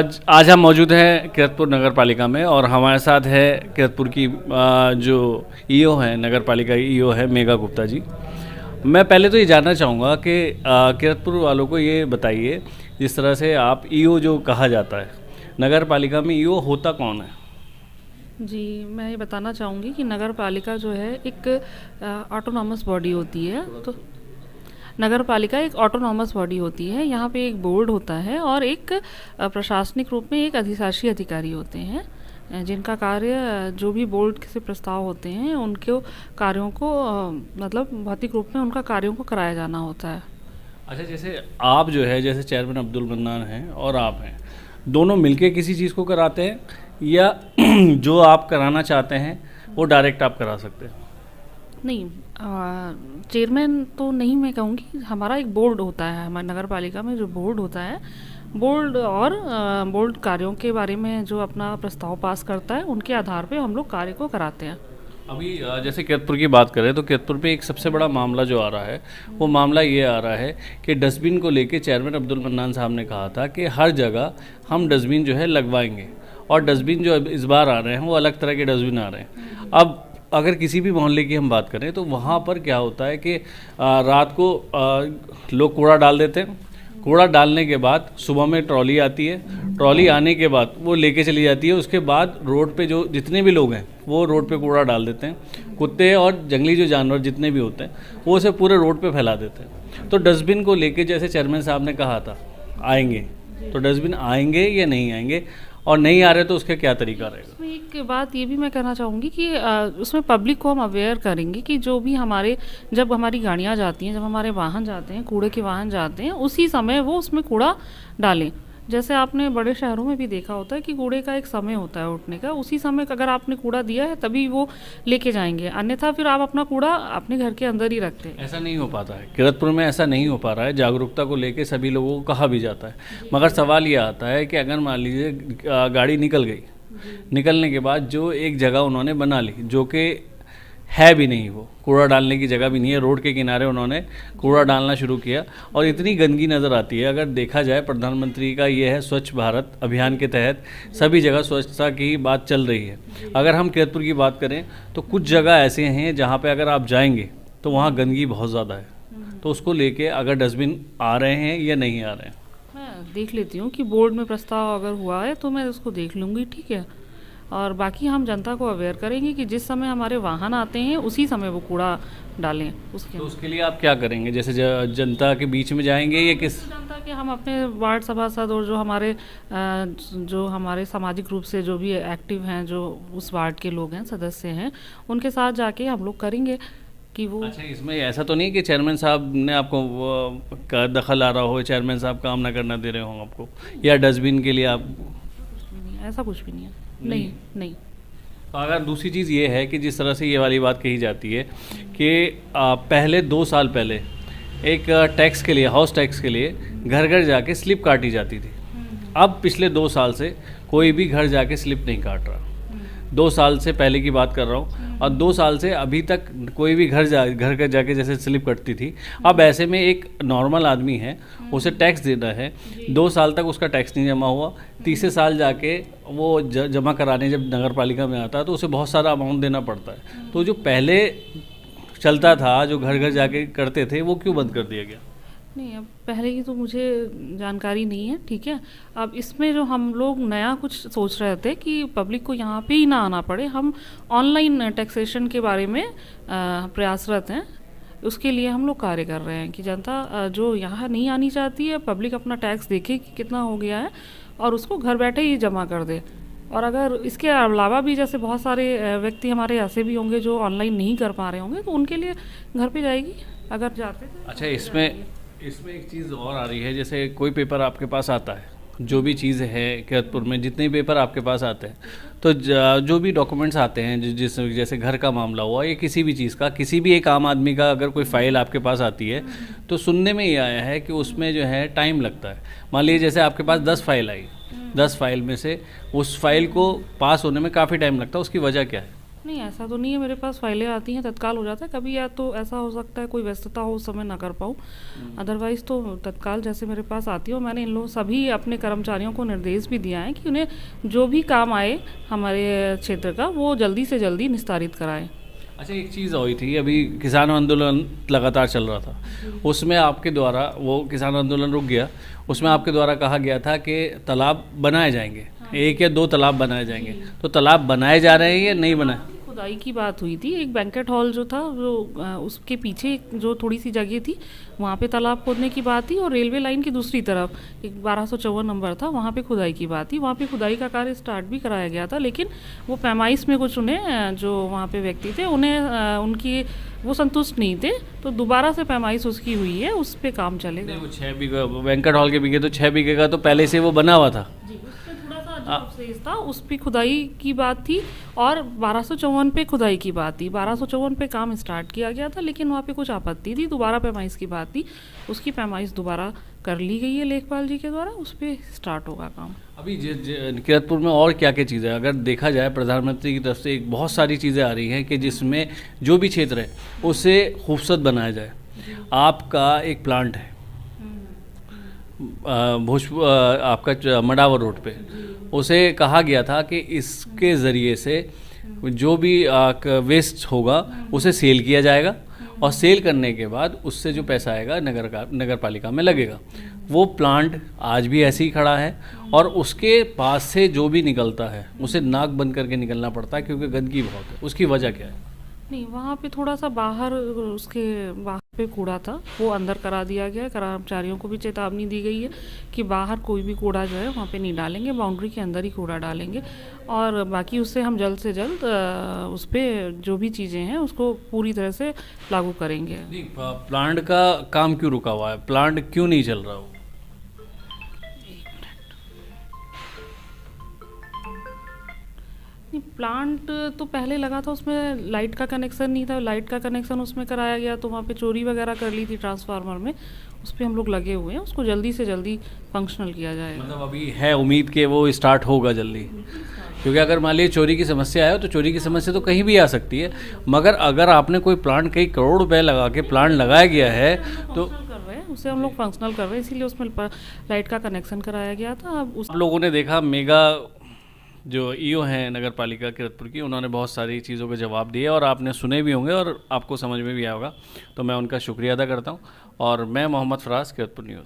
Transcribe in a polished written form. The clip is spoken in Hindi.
आज हम मौजूद हैं कीरतपुर नगर पालिका में और हमारे साथ है कीरतपुर की जो ईओ है, नगर पालिका ईओ है मेघा गुप्ता जी। मैं पहले तो ये जानना चाहूँगा कि कीरतपुर वालों को ये बताइए, जिस तरह से आप ईओ जो कहा जाता है, नगर पालिका में ईओ होता कौन है? जी, मैं ये बताना चाहूँगी कि नगर पालिका जो है एक ऑटोनॉमस बॉडी होती है। तो नगर पालिका एक ऑटोनॉमस बॉडी होती है। यहाँ पे एक बोर्ड होता है और एक प्रशासनिक रूप में एक अधिशासी अधिकारी होते हैं, जिनका कार्य जो भी बोर्ड से प्रस्ताव होते हैं उनके कार्यों को मतलब भौतिक रूप में उनका कार्यों को कराया जाना होता है। अच्छा, जैसे आप जो है, जैसे चेयरमैन अब्दुल मन्नान हैं और आप हैं, दोनों मिलके किसी चीज़ को कराते हैं या जो आप कराना चाहते हैं वो डायरेक्ट आप करा सकते हैं? नहीं, चेयरमैन तो नहीं मैं कहूँगी। हमारा एक बोर्ड होता है, हमारे नगर पालिका में जो बोर्ड होता है, बोर्ड और बोर्ड कार्यों के बारे में जो अपना प्रस्ताव पास करता है उनके आधार पे हम लोग कार्य को कराते हैं। अभी जैसे कीरतपुर की बात करें तो कीरतपुर पे एक सबसे बड़ा मामला जो आ रहा है वो मामला ये आ रहा है कि डस्टबिन को लेके चेयरमैन अब्दुल मन्नान साहब ने कहा था कि हर जगह हम डस्टबिन जो है लगवाएंगे, और डस्टबिन जो इस बार आ रहे हैं वो अलग तरह के डस्टबिन आ रहे हैं। अब अगर किसी भी मोहल्ले की हम बात करें तो वहाँ पर क्या होता है कि रात को लोग कूड़ा डाल देते हैं। कूड़ा डालने के बाद सुबह में ट्रॉली आती है, ट्रॉली आने के बाद वो लेके चली जाती है। उसके बाद रोड पे जो जितने भी लोग हैं वो रोड पे कूड़ा डाल देते हैं। कुत्ते और जंगली जो जानवर जितने भी होते हैं वो उसे पूरे रोड पे फैला देते हैं। तो डस्टबिन को लेके जैसे चेयरमैन साहब ने कहा था आएंगे, तो डस्टबिन आएंगे या नहीं आएंगे, और नहीं आ रहे तो उसका क्या तरीका रहेगा? उसमें एक बात ये भी मैं कहना चाहूँगी कि उसमें पब्लिक को हम अवेयर करेंगे कि जो भी हमारे जब हमारी गाड़ियाँ जाती हैं, जब हमारे वाहन जाते हैं, कूड़े के वाहन जाते हैं, उसी समय वो उसमें कूड़ा डालें। जैसे आपने बड़े शहरों में भी देखा होता है कि कूड़े का एक समय होता है उठने का, उसी समय अगर आपने कूड़ा दिया है तभी वो लेके जाएंगे, अन्यथा फिर आप अपना कूड़ा अपने घर के अंदर ही रखते हैं। ऐसा नहीं हो पाता है कीरतपुर में, ऐसा नहीं हो पा रहा है। जागरूकता को लेके सभी लोगों को कहा भी जाता है, मगर सवाल ये आता है कि अगर मान लीजिए गाड़ी निकल गई, निकलने के बाद जो एक जगह उन्होंने बना ली जो कि है भी नहीं, वो कूड़ा डालने की जगह भी नहीं है, रोड के किनारे उन्होंने कूड़ा डालना शुरू किया और इतनी गंदगी नज़र आती है। अगर देखा जाए, प्रधानमंत्री का ये है स्वच्छ भारत अभियान के तहत सभी जगह स्वच्छता की बात चल रही है। अगर हम कीरतपुर की बात करें तो कुछ जगह ऐसे हैं जहाँ पे अगर आप जाएंगे तो वहाँ गंदगी बहुत ज़्यादा है। तो उसको लेके अगर डस्टबिन आ रहे हैं या नहीं आ रहे हैं, मैं देख लेती हूँ कि बोर्ड में प्रस्ताव अगर हुआ है तो मैं उसको देख लूँगी, ठीक है। और बाकी हम जनता को अवेयर करेंगे कि जिस समय हमारे वाहन आते हैं उसी समय वो कूड़ा डालें। तो उसके लिए आप क्या करेंगे? जैसे जनता के बीच में जाएंगे या किस? जनता के हम अपने वार्ड सभासद और जो हमारे सामाजिक रूप से जो भी एक्टिव हैं, जो उस वार्ड के लोग हैं, सदस्य हैं, उनके साथ जाके हम लोग करेंगे कि वो। अच्छा, इसमें ऐसा तो नहीं कि चेयरमैन साहब ने आपको का दखल आ रहा हो, चेयरमैन साहब काम ना करना दे रहे हो आपको, या डस्टबिन के लिए आप? ऐसा कुछ भी नहीं है। नहीं नहीं। तो अगर दूसरी चीज़ ये है कि जिस तरह से ये वाली बात कही जाती है कि पहले 2 साल पहले एक टैक्स के लिए, हाउस टैक्स के लिए घर घर जाके स्लिप काटी जाती थी। अब पिछले 2 साल से कोई भी घर जाके स्लिप नहीं काट रहा। 2 साल से पहले की बात कर रहा हूँ, और 2 साल से अभी तक कोई भी घर का जाके जैसे स्लिप कटती थी, अब ऐसे में एक नॉर्मल आदमी है, उसे टैक्स देना है, 2 साल तक उसका टैक्स नहीं जमा हुआ, तीसरे साल जाके वो जमा कराने जब नगर पालिका में आता है तो उसे बहुत सारा अमाउंट देना पड़ता है। तो जो पहले चलता था, जो घर घर जाके करते थे, वो क्यों बंद कर दिया गया? नहीं, अब पहले की तो मुझे जानकारी नहीं है, ठीक है। अब इसमें जो हम लोग नया कुछ सोच रहे थे कि पब्लिक को यहाँ पे ही ना आना पड़े, हम ऑनलाइन टैक्सेशन के बारे में प्रयासरत हैं। उसके लिए हम लोग कार्य कर रहे हैं कि जनता जो यहाँ नहीं आनी चाहती है, पब्लिक अपना टैक्स देखे कि कितना हो गया है और उसको घर बैठे ही जमा कर दे। और अगर इसके अलावा भी जैसे बहुत सारे व्यक्ति हमारे ऐसे भी होंगे जो ऑनलाइन नहीं कर पा रहे होंगे, तो उनके लिए घर पे जाएगी अगर जाते तो। अच्छा, इसमें एक चीज़ और आ रही है, जैसे कोई पेपर आपके पास आता है, जो भी चीज़ है कीरतपुर में जितने पेपर आपके पास आते हैं, तो जो भी डॉक्यूमेंट्स आते हैं, जैसे घर का मामला हुआ या किसी भी चीज़ का, किसी भी एक आम आदमी का अगर कोई फ़ाइल आपके पास आती है, तो सुनने में ये आया है कि उसमें जो है टाइम लगता है। मान लीजिए जैसे आपके पास 10 फाइल आई, 10 फाइल में से उस फाइल को पास होने में काफ़ी टाइम लगता है, उसकी वजह क्या है? नहीं, ऐसा तो नहीं है, मेरे पास फाइलें आती हैं, तत्काल हो जाता है। कभी या तो ऐसा हो सकता है कोई व्यस्तता हो, उस समय ना कर पाऊँ, अदरवाइज़ तो तत्काल जैसे मेरे पास आती है। और मैंने इन लोग सभी अपने कर्मचारियों को निर्देश भी दिया है कि उन्हें जो भी काम आए हमारे क्षेत्र का, वो जल्दी से जल्दी निस्तारित कराएं। अच्छा, एक चीज़ हुई थी, अभी किसान आंदोलन लगातार चल रहा था, उसमें आपके द्वारा, वो किसान आंदोलन रुक गया, उसमें आपके द्वारा कहा गया था कि तालाब बनाए जाएंगे, एक या दो तालाब बनाए जाएंगे, तो तालाब बनाए जा रहे हैं या नहीं बनाए? खुदाई की बात हुई थी, एक बैंकेट हॉल जो था, जो उसके पीछे जो थोड़ी सी जगह थी, वहाँ पे तालाब खोदने की बात थी। और रेलवे लाइन की दूसरी तरफ एक 1254 नंबर था, वहाँ पे खुदाई की बात थी। वहाँ पे खुदाई का कार्य स्टार्ट भी कराया गया था, लेकिन वो पैमाइश में कुछ उन्हें, जो वहाँ पे व्यक्ति थे, उन्हें उनकी वो संतुष्ट नहीं थे, तो दोबारा से पैमाइश उसकी हुई है, उस पर काम चलेगा। नहीं, वो 6 बीघा बैंकेट हॉल के बीघे, तो 6 बीघे का तो पहले से वो बना हुआ था जी, उसमें थोड़ा सा जो अवशेष था, उस पे खुदाई की बात थी। और 1254 पे खुदाई की बात थी, 1254 पे काम स्टार्ट किया गया था, लेकिन वहाँ पे कुछ आपत्ति थी, दोबारा पैमाइश की बात थी, उसकी पैमाइश दोबारा कर ली गई है लेखपाल जी के द्वारा, उस पर स्टार्ट होगा काम। अभी किरतपुर में और क्या क्या चीज़ें, अगर देखा जाए प्रधानमंत्री की तरफ से एक बहुत सारी चीज़ें आ रही हैं कि जिसमें जो भी क्षेत्र है उसे खूबसूरत बनाया जाए। आपका एक प्लांट है भोजपुर, आपका मडावर रोड पे, उसे कहा गया था कि इसके ज़रिए से जो भी वेस्ट होगा उसे सेल किया जाएगा, और सेल करने के बाद उससे जो पैसा आएगा नगर पालिका में लगेगा। वो प्लांट आज भी ऐसे ही खड़ा है, और उसके पास से जो भी निकलता है उसे नाक बंद करके निकलना पड़ता है, क्योंकि गंदगी बहुत है। उसकी वजह क्या है? नहीं, वहाँ पे थोड़ा सा बाहर, उसके बाहर पे कूड़ा था, वो अंदर करा दिया गया है। कर्मचारियों को भी चेतावनी दी गई है कि बाहर कोई भी कूड़ा जो है वहाँ पे नहीं डालेंगे, बाउंड्री के अंदर ही कूड़ा डालेंगे। और बाकी उससे हम जल्द से जल्द उस पर जो भी चीज़ें हैं उसको पूरी तरह से लागू करेंगे। प्लांट का काम क्यों रुका हुआ है? प्लांट क्यों नहीं चल रहा हो? प्लांट तो पहले लगा था, उसमें लाइट का कनेक्शन नहीं था, लाइट का कनेक्शन उसमें कराया गया, तो वहाँ पे चोरी वगैरह कर ली थी ट्रांसफार्मर में, उस पर हम लोग लगे हुए हैं, उसको जल्दी से जल्दी फंक्शनल किया जाएगा। मतलब अभी है उम्मीद कि वो स्टार्ट होगा जल्दी? क्योंकि अगर मान लीजिए चोरी की समस्या है, तो चोरी की समस्या तो कहीं भी आ सकती है, मगर अगर आपने कोई प्लांट कई करोड़ रुपए लगा के प्लांट लगाया गया है तो उसे हम लोग फंक्शनल कर रहे हैं, इसीलिए उसमें लाइट का कनेक्शन कराया गया था। अब उस लोगों ने देखा, मेगा जो ईओ हैं नगर पालिका किरतपुर की, उन्होंने बहुत सारी चीज़ों के जवाब दिए, और आपने सुने भी होंगे और आपको समझ में भी आया होगा, तो मैं उनका शुक्रिया अदा करता हूँ। और मैं मोहम्मद फराज, किरतपुर न्यूज़।